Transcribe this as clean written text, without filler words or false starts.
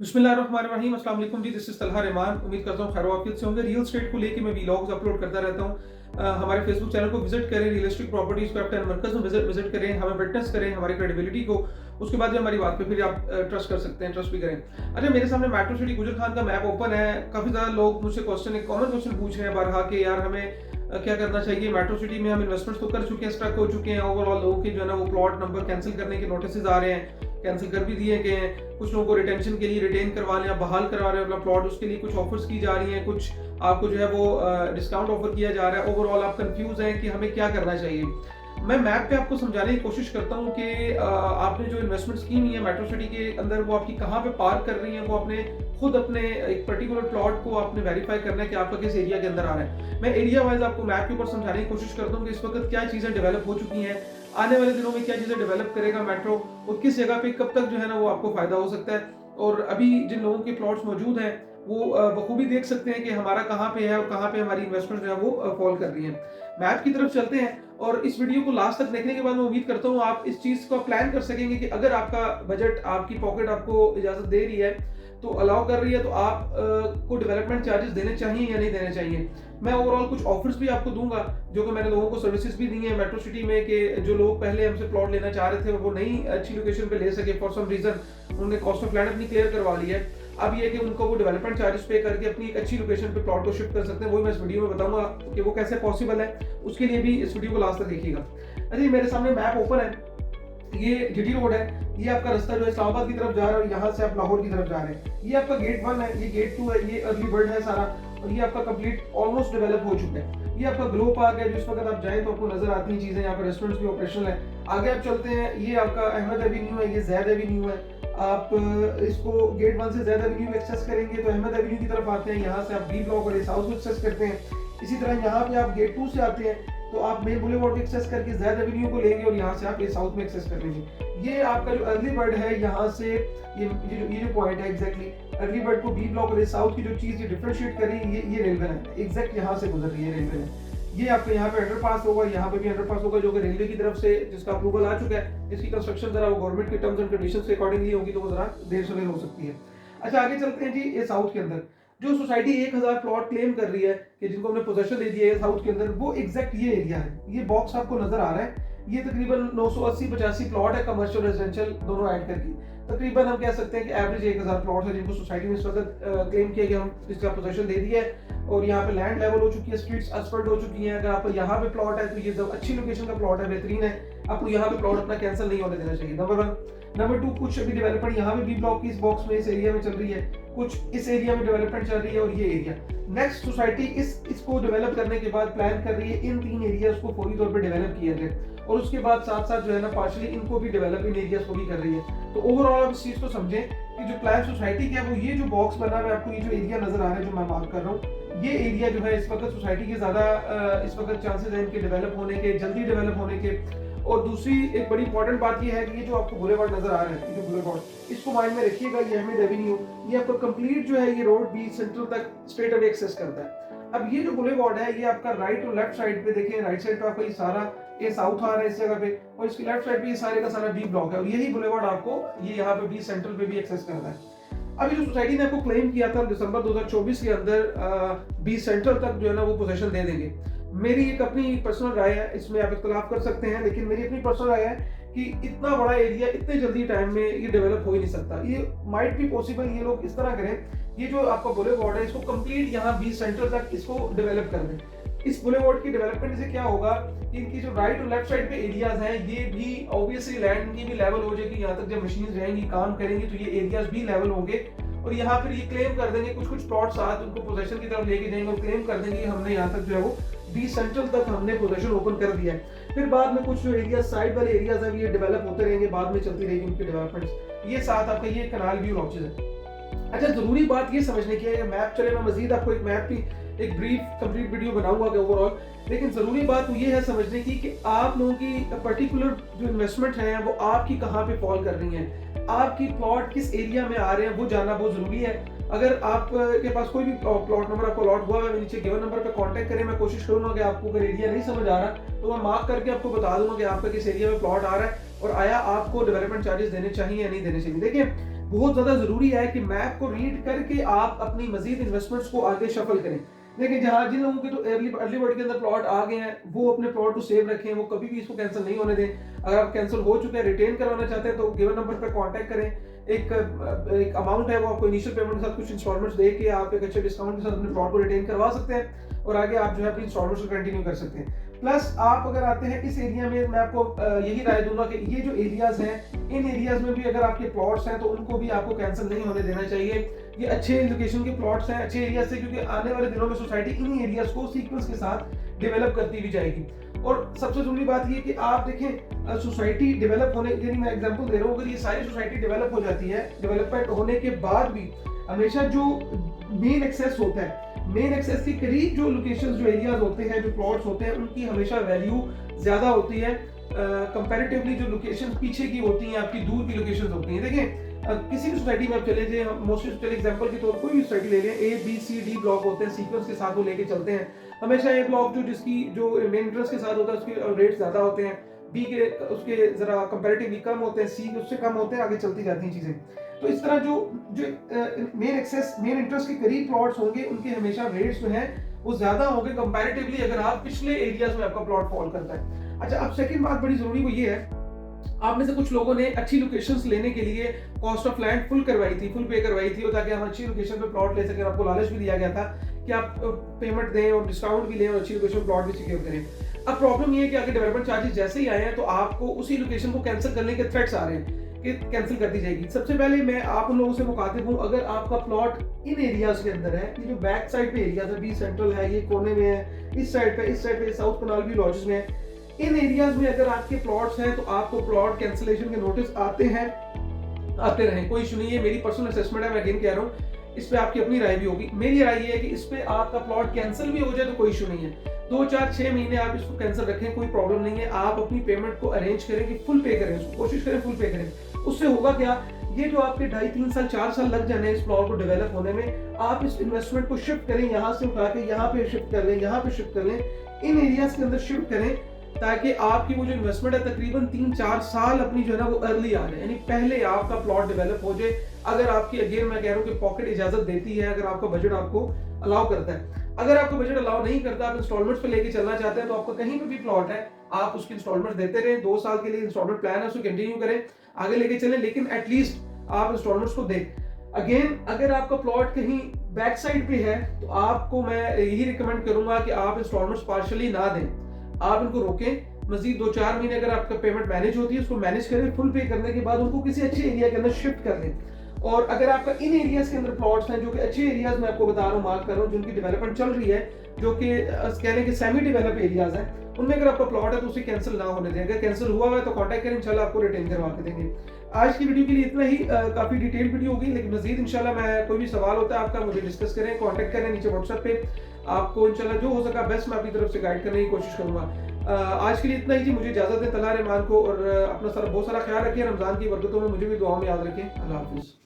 बिस्मिल्लाहिर्रहमानिर्रहीम अस्सलाम वालेकुम जी। This is Talha Rahman. उम्मीद करता हूँ खैर वाफियत से होंगे। रियल एस्टेट को लेके मैं व्लॉग्स अपलोड करता रहता हूँ। हमारे फेसबुक चैनल को विजिट करें, रियलिस्टिक प्रॉपर्टीज को अपने मरकज में विजिट करें, हमें विटनेस करें हमारी क्रेडिबिलिटी को। उसके बाद जो हमारी बात पे फिर आप ट्रस्ट कर सकते हैं, ट्रस्ट भी करें। अच्छा, मेरे सामने मेट्रो सिटी गुजर खान का मैप ओपन है। काफ़ी ज़्यादा लोग मुझसे क्वेश्चन, एक कॉमन क्वेश्चन पूछ रहे हैं बारहा के, यार हमें क्या करना चाहिए। मेट्रो सिटी में हम इन्वेस्टमेंट तो कर चुके हैं, स्टक हो चुके हैं। ओवरऑल लोगों के जो है ना वो प्लॉट नंबर कैंसिल करने के नोटिस आ रहे हैं, कैंसिल कर भी दिए गए हैं। कुछ लोगों को रिटेंशन के लिए रिटेन करवा लें, बहाल करवा रहे हैं अपना प्लॉट, उसके लिए कुछ ऑफर्स की जा रही हैं, कुछ आपको जो है वो डिस्काउंट ऑफर किया जा रहा है। ओवरऑल आप कंफ्यूज हैं कि हमें क्या करना चाहिए। मैं मैप पे आपको समझाने की कोशिश करता हूँ कि आपने जो इन्वेस्टमेंट स्कीम है मेट्रो सिटी के अंदर, वो आपकी कहाँ पे पार्क कर रही है। वो आपने खुद अपने एक पर्टिकुलर प्लॉट को आपने वेरीफाई करना है कि आपका किस एरिया के अंदर आ रहा है। मैं एरिया वाइज आपको मैप के ऊपर समझाने की कोशिश करता हूँ कि इस वक्त क्या चीज़ें डेवलप हो चुकी हैं, आने वाले दिनों में क्या चीज़ें डेवलप करेगा मेट्रो, और किस जगह पे कब तक जो है ना वो आपको फायदा हो सकता है। और अभी जिन लोगों के प्लॉट्स मौजूद हैं वो बखूबी देख सकते हैं कि हमारा कहाँ पे है और कहाँ पे हमारी इन्वेस्टमेंट जो है वो फॉल कर रही है। मैप की तरफ चलते हैं और इस वीडियो को लास्ट तक देखने के बाद मैं उम्मीद करता हूँ आप इस चीज़ को प्लान कर सकेंगे कि अगर आपका बजट, आपकी पॉकेट आपको इजाज़त दे रही है, तो अलाउ कर रही है, तो आप को डेवलपमेंट चार्जेस देने चाहिए या नहीं देने चाहिए। मैं ओवरऑल कुछ ऑफर्स भी आपको दूंगा जो कि मैंने लोगों को सर्विसेज भी दी हैं मेट्रो सिटी में, कि जो लोग पहले हमसे प्लॉट लेना चाह रहे थे वो नहीं अच्छी लोकेशन पे ले सके, फॉर सम रीजन उन्होंने कॉस्ट ऑफ लैंड अपनी क्लियर करवा ली है। अब ये कि उनको वो डेवलपमेंट चार्जेस पे करके अपनी एक अच्छी लोकेशन पे प्लॉट को शिफ्ट कर सकते हैं। वही मैं इस वीडियो में बताऊंगा कि वो कैसे पॉसिबल है। उसके लिए भी इस वीडियो को लास्ट तक देखिएगा। अच्छा, मेरे सामने मैप ओपन है। ये जीटी रोड है। ये आपका रास्ता जो है इस्लामाबाद की तरफ जा रहा है और यहाँ से आप लाहौर की तरफ जा रहे हैं। ये आपका गेट 1 है, ये गेट 2 है, ये अर्ली बर्ड है सारा, और ये आपका कंप्लीट ऑलमोस्ट डेवलप हो चुका है। ये आपका ग्लो पार्क है, जिस वक्त आप जाएं तो आपको नजर आती हैं चीजें। यहाँ पर रेस्टोरेंट्स भी ऑपरेशनल है। आगे आप चलते हैं, ये आपका अहमद एवेन्यू है, ये जैद एवेन्यू है। आप इसको गेट 1 से जैद एवेन्यू एक्सेस करेंगे तो अहमद एवेन्यू की तरफ आते हैं। यहाँ से आप बी ब्लॉक और साउथ को एक्सेस करते हैं। इसी तरह यहाँ पे आप गेट 2 से आते हैं तो आप मेन बुलेवार्ड को एक्सेस करके जैद एवेन्यू को लेंगे और यहाँ से आप ये साउथ में एक्सेस कर लेंगे। ये आपका जो अर्ली बर्ड है, यहाँ से ये जो पॉइंट है एग्जैक्टली अर्ली बर्ड को बी ब्लॉक और साउथ की जो चीज ये डिफरेंशिएट कर रही है, ये रेलवे लाइन है, एग्जैक्ट यहाँ से गुजर रही है रेलवे लाइन। ये आपके यहाँ पे अंडरपास होगा, यहाँ पे भी अंडरपास होगा, जो कि रेलवे की तरफ से जिसका अप्रूवल आ चुका है। इसकी कंस्ट्रक्शन जरा वो गवर्नमेंट के टर्म्स एंड कंडीशंस के अकॉर्डिंगली होगी, तो वो जरा देर से लेट हो सकती है। अच्छा, आगे चलते हैं जी। ये साउथ के अंदर जो सोसाइटी 1000 प्लॉट क्लेम कर रही है कि जिनको हमने पोजेशन दे दिया है साउथ के अंदर, वो एग्जैक्ट ये एरिया है। ये बॉक्स आपको नजर आ रहा है। ये तकरीबन 980-85 प्लॉट है, कमर्शियल रेजिडेंशियल दोनों ऐड करके। तकरीबन हम कह सकते हैं कि एवरेज 1000 प्लॉट है जिनको सोसाइटी में इस वक्त क्लेम किया गया, हम इसका पोजेशन दे दिया है। और यहाँ पे लैंड लेवल हो चुकी है, स्ट्रीट्स एस्फल्ट हो चुकी हैं। अगर आपको यहाँ पे प्लॉट है तो ये जब अच्छी लोकेशन का प्लॉट है, बेहतरीन है, आपको यहाँ पे प्लॉट अपना कैंसिल नहीं होने देना चाहिए, नंबर 1। नंबर 2, कुछ अभी डेवलपमेंट यहाँ पे बी ब्लॉक की इस बॉक्स में, इस एरिया में चल रही है, कुछ इस एरिया में डेवलपमेंट चल रही है, और ये एरिया नेक्स्ट सोसाइटी इसको डेवलप करने के बाद प्लान कर रही है इन 3 एरियाज को फौरी तौर पे डेवलप किया जाए, और उसके बाद साथ साथ जो है ना पार्शली इनको भी डेवलप इन एरियाज को भी कर रही है। तो ओवरऑल आप इस चीज को समझें कि जो प्लान सोसाइटी का है वो ये जो बॉक्स बना हुआ है, आपको ये जो एरिया नजर आ रहा है जो मैं मार्क कर रहा हूँ, ये एरिया जो है इस वक्त सोसाइटी के ज्यादा इस वक्त चांसेस हैं इनके डेवलप होने के, जल्दी डेवलप होने के। और दूसरी एक बड़ी इंपॉर्टेंट बात ये है कि ये जो आपको बुलेवार्ड नजर आ रहा है, ये जो बुलेवार्ड, इसको माइंड में रखिएगा। ये अहमद एवेन्यू, ये आपका कंप्लीट जो है ये रोड बीच सेंट्रल तक स्ट्रेट अवे एक्सेस करता है। अब ये जो बुलेवार्ड है, ये आपका राइट और लेफ्ट साइड पे देखिए, राइट साइड पे आपका ये सारा ये साउथ आ रहा है इस जगह पे, और इसकी लेफ्ट साइड पे ये सारे का सारा बी ब्लॉक है, और यही बुलेवार्ड आपको ये यहाँ पे बी सेंट्रल पे भी एक्सेस करता है। अभी जो सोसाइटी ने आपको क्लेम किया था दिसंबर 2024 के अंदर बी सेंट्रल तक जो है ना वो पोजीशन दे देंगे। मेरी एक अपनी पर्सनल राय है, इसमें आप इख्तलाफ कर सकते हैं, लेकिन मेरी अपनी पर्सनल राय है कि इतना बड़ा एरिया इतने जल्दी टाइम में ये डेवलप हो ही नहीं सकता। ये माइट बी पॉसिबल ये लोग इस तरह करें, ये जो आपका बुलेवार्ड है इसको कंप्लीट यहाँ बीच सेंटर तक इसको डेवलप कर दें। इस बुलेवार्ड की डेवलपमेंट से क्या होगा कि इनकी जो राइट और लेफ्ट साइड पे एरियाज हैं, ये भी ऑब्वियसली लैंड की भी लेवल हो जाएगी। यहाँ तक जब मशीन रहेंगी काम करेंगी तो ये एरियाज भी लेवल होंगे, और यहाँ फिर ये क्लेम कर देंगे कुछ प्लॉट साथ उनको पोजेशन की तरफ लेके जाएंगे और क्लेम कर देंगे हमने यहाँ तक जो है वो बी सेंट्रल तक हमने पोजीशन ओपन कर दिया है। फिर बाद में कुछ जो एरिया साइड वाले एरियाज हैं ये डेवलप होते रहेंगे, बाद में चलती रहेगी उनकी डेवलपमेंट्स। ये साथ आपका ये कनाल व्यू लॉन्चेस है। अच्छा, जरूरी बात ये समझने की है, मैप चले मैं मजीद आपको एक मैप की एक ब्रीफ कंप्लीट वीडियो बनाऊंगा कि ओवरऑल, लेकिन जरूरी बात ये है समझने की कि आप लोगों की पर्टिकुलर जो इन्वेस्टमेंट है वो आपकी कहाँ पे फॉल कर रही है, आपकी प्लॉट किस एरिया में आ रहे हैं वो जानना बहुत जरूरी है। अगर आप के पास कोई भी प्लॉट नंबर आपको अलॉट हुआ है, नीचे गिवन नंबर पे कांटेक्ट करें। मैं कोशिश करूंगा कि आपको अगर एरिया नहीं समझ आ रहा तो मैं मार्क करके आपको बता दूंगा कि आपका किस एरिया में प्लॉट आ रहा है और आया आपको डेवलपमेंट चार्जेस देने चाहिए या नहीं देने चाहिए। देखिए, बहुत ज़्यादा ज़रूरी है कि मैप को रीड करके आप अपनी मज़ीद इन्वेस्टमेंट्स को आगे शफल करें। देखिए जहाँ जिन लोगों के तो अर्ली बर्ड के अंदर प्लॉट आ गए हैं, वो अपने प्लॉट को सेव रखें, वो कभी भी इसको कैंसिल नहीं होने दें। अगर आप कैंसिल हो चुके हैं, रिटेन करवाना चाहते हैं तो गिवन नंबर पर कॉन्टैक्ट करें। एक अमाउंट है, वो आपको इनिशियल पेमेंट के साथ कुछ इंस्टॉलमेंट्स दे के आप एक अच्छे डिस्काउंट के साथ अपने प्लॉट को रिटेन करवा सकते हैं और आगे आप जो है अपनी इंस्टॉलमेंट्स को कंटिन्यू कर सकते हैं। प्लस आप अगर आते हैं इस एरिया में, मैं आपको यही राय दूंगा कि ये जो एरियाज हैं, इन एरियाज में भी अगर आपके प्लॉट्स हैं तो उनको भी आपको कैंसिल नहीं होने देना चाहिए। ये अच्छे लोकेशन के प्लॉट्स हैं, अच्छे एरिया से, क्योंकि आने वाले दिनों में सोसाइटी इन एरियाज को सीक्वेंस के साथ डेवलप करती भी जाएगी। और सबसे जरूरी बात ये कि आप देखें सोसाइटी डेवलप होने, यानी मैं एग्जांपल दे रहा हूँ, अगर ये सारी सोसाइटी डेवलप हो जाती है, डेवलपमेंट होने के बाद भी हमेशा जो मेन एक्सेस होता है, मेन एक्सेस के करीब जो लोकेशंस, जो एरियाज होते हैं, जो प्लॉट्स होते हैं, उनकी हमेशा वैल्यू ज़्यादा होती है कंपैरेटिवली जो लोकेशन पीछे की होती हैं, आपकी दूर की लोकेशंस होती हैं। देखें किसी भी सोसाइटी में आप चले जाए, मोस्टली चले एग्जांपल के तौर पर कोई भी सोसाइटी ले लें, A B C D block होते हैं, सीक्वेंस के साथ वो लेके चलते हैं। हमेशा ए ब्लॉक जो जिसकी जो मेन इंटरेस्ट के साथ होता है उसके रेट ज़्यादा होते हैं, बी के उसके ज़रा कंपैरेटिवली कम होते हैं, सी उससे कम होते हैं, आगे चलती जाती हैं चीज़ें। तो इस तरह जो जो मेन एक्सेस, मेन इंटरेस्ट के करीब प्लॉट्स होंगे, उनके हमेशा रेट्स जो हैं वो ज़्यादा होंगे कंपैरेटिवली अगर आप पिछले एरियाज में आपका प्लॉट फॉल करता है। अच्छा, अब सेकंड बात बड़ी ज़रूरी वो ये है, आप में से कुछ लोगों ने अच्छी लोकेशंस लेने के लिए कॉस्ट ऑफ लैंड फुल करवाई थी, फुल पे करवाई थी, और ताकि हम अच्छी लोकेशन पे प्लॉट ले सकें। आपको लालच भी दिया गया था कि आप पेमेंट दें और डिस्काउंट भी लें और अच्छी लोकेशन प्लॉट भी सिक्योर करें। अब प्रॉब्लम ये है कि आगे डेवलपमेंट चार्जेस जैसे ही आए हैं तो आपको उसी लोकेशन को कैंसिल करने के थ्रेट्स आ रहे हैं कि कैंसिल कर दी जाएगी। सबसे पहले मैं आप उन लोगों से मुखातिब हूँ, अगर आपका प्लॉट इन एरियाज के अंदर है, ये जो बैक साइड पे एरियाज है, बी सेंट्रल है, ये कोने में है, इस साइड पे साउथ कनाल व्यू लॉजेस में है, इन एरियाज में अगर आपके प्लॉट्स हैं तो आपको प्लॉट कैंसिलेशन के नोटिस आते हैं, आते रहें, कोई इशू नहीं है। मेरी पर्सनल असेसमेंट है, मैं अगेन कह रहा हूँ, इस पे आपकी अपनी राय भी होगी। मेरी राय ये है कि इस पे आपका प्लॉट कैंसिल भी हो जाए तो कोई इशू नहीं है, 2 4 6 महीने आप इसको कैंसिल रखें, कोई प्रॉब्लम नहीं है। आप अपनी पेमेंट को अरेंज करें कि फुल पे करें, उसको कोशिश करें फुल पे करें। उससे होगा क्या, ये जो आपके 2.5 3 साल 4 साल लग जाने इस प्लॉट को डेवलप होने में, आप इस इन्वेस्टमेंट को शिफ्ट करें, यहाँ से उठा के यहाँ पे शिफ्ट कर लें, यहाँ पे शिफ्ट कर लें, इन एरियाज के अंदर शिफ्ट करें, ताकि आपकी वो जो इन्वेस्टमेंट है तकरीबन 3 4 साल अपनी जो है ना वो अर्ली आ जाए, यानी पहले आपका प्लॉट डेवलप हो जाए। अगर आपकी, अगेन मैं कह रहा हूँ कि पॉकेट इजाजत देती है, अगर आपका बजट आपको अलाउ करता है। अगर आपको बजट अलाउ नहीं करता, आप इंस्टॉलमेंट्स पे लेके चलना चाहते हैं, तो आपका कहीं पे भी प्लॉट है, आप उसकी इंस्टॉलमेंट देते रहे, 2 साल के लिए इंस्टॉलमेंट प्लान है, उसको कंटिन्यू करें, आगे लेके चलें, लेकिन एटलीस्ट आप इंस्टॉलमेंट्स को दें। अगेन अगर आपका प्लॉट कहीं बैक साइड पे है तो आपको मैं यही रिकमेंड करूंगा कि आप इंस्टॉलमेंट्स पार्शियली ना दें, आप इनको रोकें। मजीद 2 4 महीने अगर आपका पेमेंट मैनेज होती है, उसको मैनेज करें, फुल पे करने के बाद उनको किसी अच्छे एरिया के अंदर शिफ्ट कर दें। और अगर आपका इन एरियाज के अंदर प्लॉट्स हैं, जो कि अच्छे एरियाज में आपको बता रहा हूँ, मार्क कर रहा हूँ, जिनकी डेवलपमेंट चल रही है, जो कि कहने के सेमी डेवलप एरियाज हैं, उनमें अगर आपका प्लॉट है तो उसे कैंसिल ना होने दें। अगर कैंसिल हुआ है तो कॉन्टैक्ट करें, इंशाल्लाह आपको रिटेन करवा के देंगे। आज की वीडियो के लिए इतना ही, काफी डिटेल वीडियो होगी, लेकिन मजीद इंशाल्लाह मैं, कोई भी सवाल होता है आपका, मुझे डिस्कस करें, कॉन्टैक्ट करें नीचे व्हाट्सएप पे। आपको इंशाल्लाह जो हो सका बेस्ट मैं अपनी तरफ से गाइड करने की कोशिश करूंगा। आज के लिए इतना ही जी, मुझे इजाजत दें। तलहा रहमान को, और अपना बहुत सारा ख्याल रखिए, रमजान की बरकतों में मुझे भी दुआओं में याद रखें। अल्लाह हाफिज़।